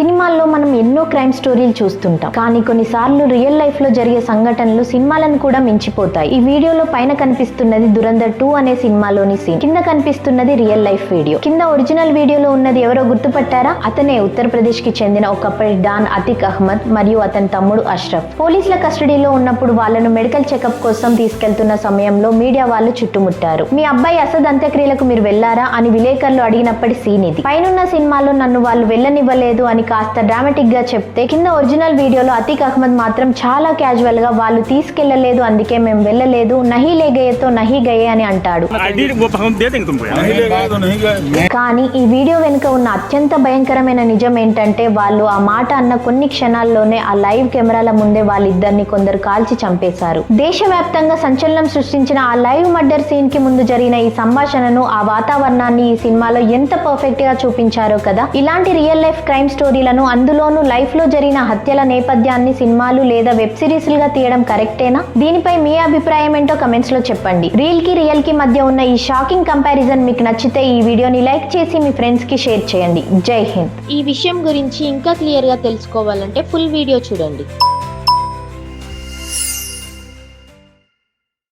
సినిమాల్లో మనం ఎన్నో క్రైమ్ స్టోరీలు చూస్తుంటాం, కానీ కొన్నిసార్లు రియల్ లైఫ్ లో జరిగే సంఘటనలు సినిమాలను కూడా మించిపోతాయి. ఈ వీడియోలో పైన కనిపిస్తున్నది దురంధర్ 2 అనే సినిమాలోని సీన్, కింద కనిపిస్తున్నది రియల్ లైఫ్ వీడియో. కింద ఒరిజినల్ వీడియోలో ఉన్నది ఎవరో గుర్తుపట్టారా? అతనే ఉత్తరప్రదేశ్ కి చెందిన ఒకప్పటి డాన్ అతిక్ అహ్మద్ మరియు అతని తమ్ముడు అష్రఫ్. పోలీసుల కస్టడీలో ఉన్నప్పుడు వాళ్ళను మెడికల్ చెకప్ కోసం తీసుకెళ్తున్న సమయంలో మీడియా వాళ్ళు చుట్టుముట్టారు. మీ అబ్బాయి అసద్ అంత్యక్రియలకు మీరు వెళ్లారా అని విలేకరులు అడిగినప్పటి సీన్ ఇది. పైనున్న సినిమాలో నన్ను వాళ్ళు వెళ్ళనివ్వలేదు అని కాస్త డ్రామాటిక్ గా చెప్తే, కింద ఒరిజినల్ వీడియోలో అతిక్ అహ్మద్ మాత్రం చాలా క్యాజువల్ గా వాళ్ళు తీసుకెళ్లలేదు, అందుకే మేము వెళ్ళలేదు, నహీ లే గయేతో నహీ గయే అని అంటాడు. కానీ ఈ వీడియో వెనుక ఉన్న అత్యంత భయంకరమైన నిజం ఏంటంటే, వాళ్ళు ఆ మాట అన్న కొన్ని క్షణాల్లోనే ఆ లైవ్ కెమెరాల ముందే వాళ్ళిద్దరిని కొందరు కాల్చి చంపేశారు. దేశవ్యాప్తంగా సంచలనం సృష్టించిన ఆ లైవ్ మర్డర్ సీన్ కి ముందు జరిగిన ఈ సంభాషణను, ఆ వాతావరణాన్ని ఈ సినిమాలో ఎంత పర్ఫెక్ట్ గా చూపించారో కదా. ఇలాంటి రియల్ లైఫ్ క్రైమ్ స్టోరీలను, అందులోనూ లైఫ్ లో జరిగిన హత్యల నేపథ్యాన్ని సినిమాలు లేదా వెబ్ సిరీస్ లుగా తీయడం కరెక్టేనా? దీనిపై మీ అభిప్రాయం ఏంటో కమెంట్స్ లో చెప్పండి. రియల్ కి మధ్య ఉన్న ఈ షాకింగ్ కంపారిజన్ మీకు నచ్చితే ఈ వీడియోని లైక్ చేసి మీ ఫ్రెండ్స్ కి షేర్ చేయండి. జై హింద్. ఈ విషయం గురించి ఇంకా క్లియర్ గా తెలుసుకోవాలంటే ఫుల్ వీడియో చూడండి.